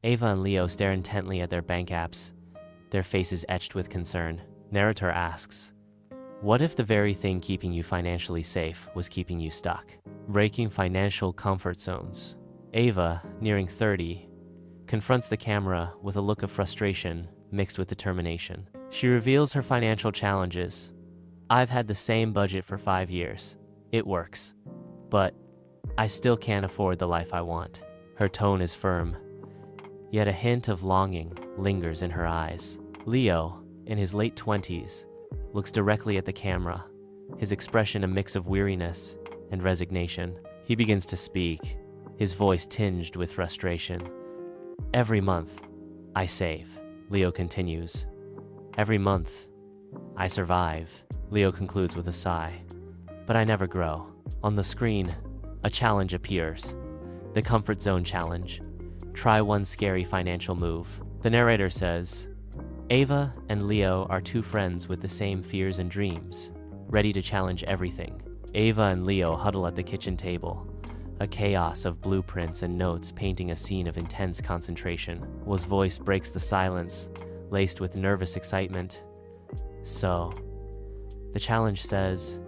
Ava and Leo stare intently at their bank apps, their faces etched with concern. Narrator asks, what if the very thing keeping you financially safe was keeping you stuck? Breaking financial comfort zones. Ava, nearing 30, confronts the camera with a look of frustration mixed with determination. She reveals her financial challenges. I've had the same budget for 5 years. It works. But I still can't afford the life I want. Her tone is firm, yet a hint of longing lingers in her eyes. Leo, in his late 20s, looks directly at the camera, his expression a mix of weariness and resignation. He begins to speak, his voice tinged with frustration. Every month, I save, Leo continues. Every month, I survive, Leo concludes with a sigh. But I never grow. On the screen, a challenge appears. The comfort zone challenge. Try one scary financial move. The narrator says, Ava and Leo are two friends with the same fears and dreams, ready to challenge everything. Ava and Leo huddle at the kitchen table, a chaos of blueprints and notes painting a scene of intense concentration. Leo's voice breaks the silence, laced with nervous excitement. So, the challenge says,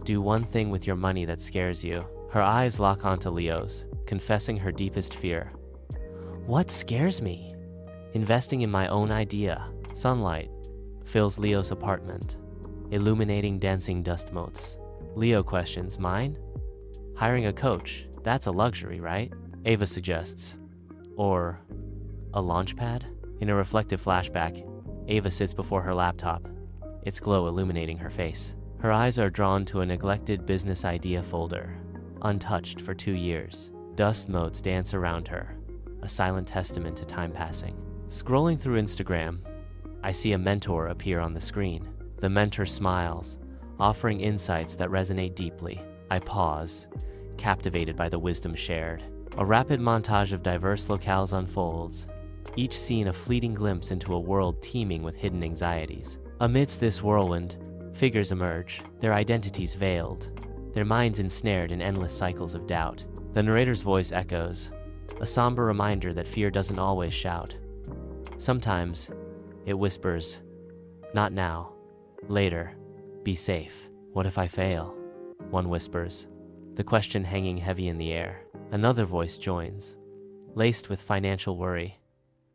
do one thing with your money that scares you. Her eyes lock onto Leo's, confessing her deepest fear. What scares me? Investing in my own idea. Sunlight fills Leo's apartment, illuminating dancing dust motes. Leo questions, mine? Hiring a coach, that's a luxury, right? Ava suggests. Or a launch pad? In a reflective flashback, Ava sits before her laptop, its glow illuminating her face. Her eyes are drawn to a neglected business idea folder, untouched for 2 years. Dust motes dance around her, a silent testament to time passing. Scrolling through Instagram, I see a mentor appear on the screen. The mentor smiles, offering insights that resonate deeply. I pause, captivated by the wisdom shared. A rapid montage of diverse locales unfolds, each scene a fleeting glimpse into a world teeming with hidden anxieties. Amidst this whirlwind, figures emerge, their identities veiled, their minds ensnared in endless cycles of doubt. The narrator's voice echoes, a somber reminder that fear doesn't always shout. Sometimes, it whispers, not now, later, be safe. What if I fail? One whispers, the question hanging heavy in the air. Another voice joins, laced with financial worry.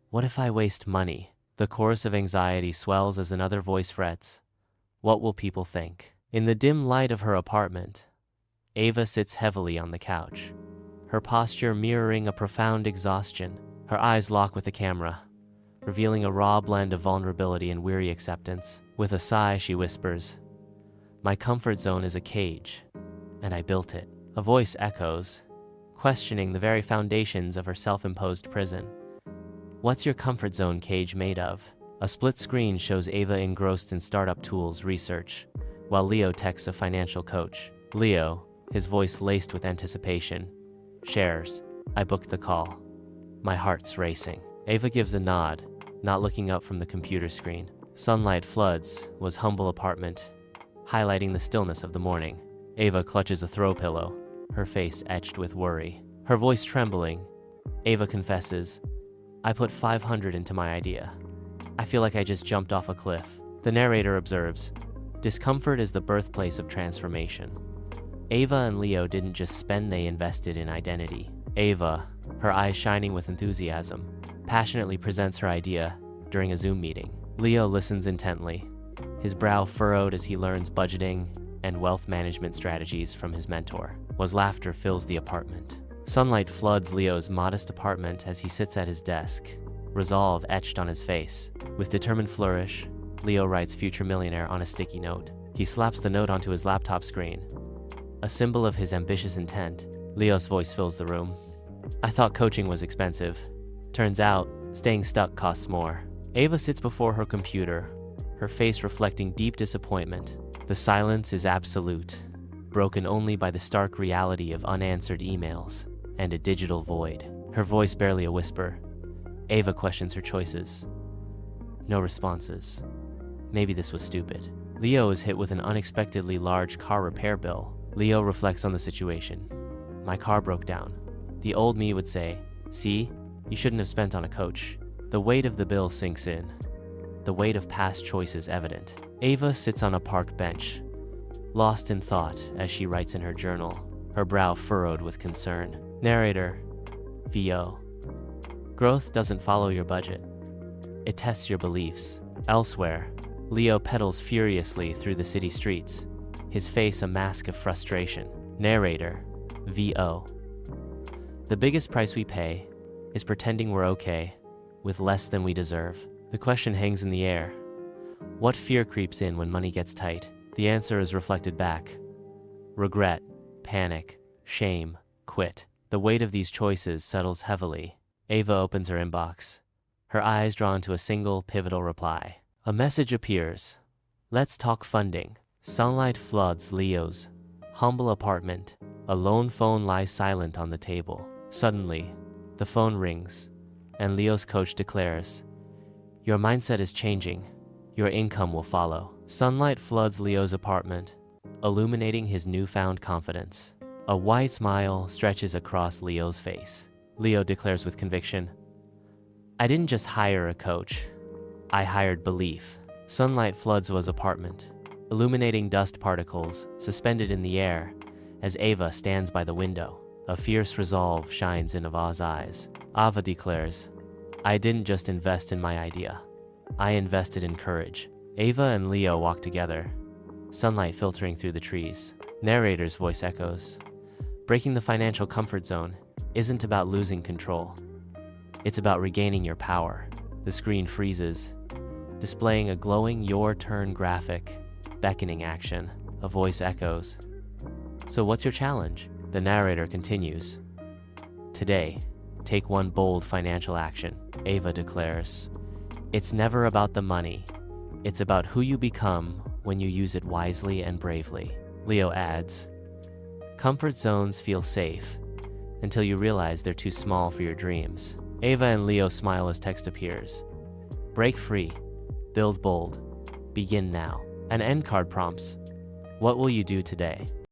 What if I waste money? The chorus of anxiety swells as another voice frets. What will people think? In the dim light of her apartment, Ava sits heavily on the couch, her posture mirroring a profound exhaustion. Her eyes lock with the camera, revealing a raw blend of vulnerability and weary acceptance. With a sigh, she whispers, my comfort zone is a cage, and I built it. A voice echoes, questioning the very foundations of her self-imposed prison. What's your comfort zone cage made of? A split screen shows Ava engrossed in startup tools research, while Leo texts a financial coach. Leo, his voice laced with anticipation, shares, I booked the call. My heart's racing. Ava gives a nod, not looking up from the computer screen. Sunlight floods Leo's humble apartment, highlighting the stillness of the morning. Ava clutches a throw pillow, her face etched with worry. Her voice trembling, Ava confesses, I put 500 into my idea. I feel like I just jumped off a cliff. The narrator observes, discomfort is the birthplace of transformation. Ava and Leo didn't just spend, they invested in identity. Ava, her eyes shining with enthusiasm, passionately presents her idea during a Zoom meeting. Leo listens intently, his brow furrowed as he learns budgeting and wealth management strategies from his mentor. Leo's laughter fills the apartment. Sunlight floods Leo's modest apartment as he sits at his desk, resolve etched on his face. With determined flourish, Leo writes future millionaire on a sticky note. He slaps the note onto his laptop screen, a symbol of his ambitious intent. Leo's voice fills the room. I thought coaching was expensive. Turns out, staying stuck costs more. Ava sits before her computer, her face reflecting deep disappointment. The silence is absolute, broken only by the stark reality of unanswered emails and a digital void. Her voice barely a whisper. Ava questions her choices. No responses. Maybe this was stupid. Leo is hit with an unexpectedly large car repair bill. Leo reflects on the situation. My car broke down. The old me would say, see, you shouldn't have spent on a coach. The weight of the bill sinks in. The weight of past choices evident. Ava sits on a park bench, lost in thought as she writes in her journal, her brow furrowed with concern. Narrator, VO. Growth doesn't follow your budget. It tests your beliefs. Elsewhere, Leo pedals furiously through the city streets, his face a mask of frustration. Narrator, VO. The biggest price we pay is pretending we're okay with less than we deserve. The question hangs in the air. What fear creeps in when money gets tight? The answer is reflected back. Regret, panic, shame, quit. The weight of these choices settles heavily. Ava opens her inbox, her eyes drawn to a single pivotal reply. A message appears. Let's talk funding. Sunlight floods Leo's humble apartment. A lone phone lies silent on the table. Suddenly, the phone rings, and Leo's coach declares, "Your mindset is changing. Your income will follow." Sunlight floods Leo's apartment, illuminating his newfound confidence. A wide smile stretches across Leo's face. Leo declares with conviction, "I didn't just hire a coach. I hired belief." Sunlight floods Leo's apartment, illuminating dust particles suspended in the air as Ava stands by the window. A fierce resolve shines in Ava's eyes. Ava declares, "I didn't just invest in my idea. I invested in courage." Ava and Leo walk together, sunlight filtering through the trees. Narrator's voice echoes, "Breaking the financial comfort zone isn't about losing control. It's about regaining your power." The screen freezes, displaying a glowing "Your Turn" graphic, beckoning action. A voice echoes, "So what's your challenge?" The narrator continues, "Today, take one bold financial action." Ava declares, "It's never about the money. It's about who you become when you use it wisely and bravely." Leo adds, "Comfort zones feel safe until you realize they're too small for your dreams." Ava and Leo smile as text appears. "Break free, build bold, begin now." An end card prompts, "What will you do today?"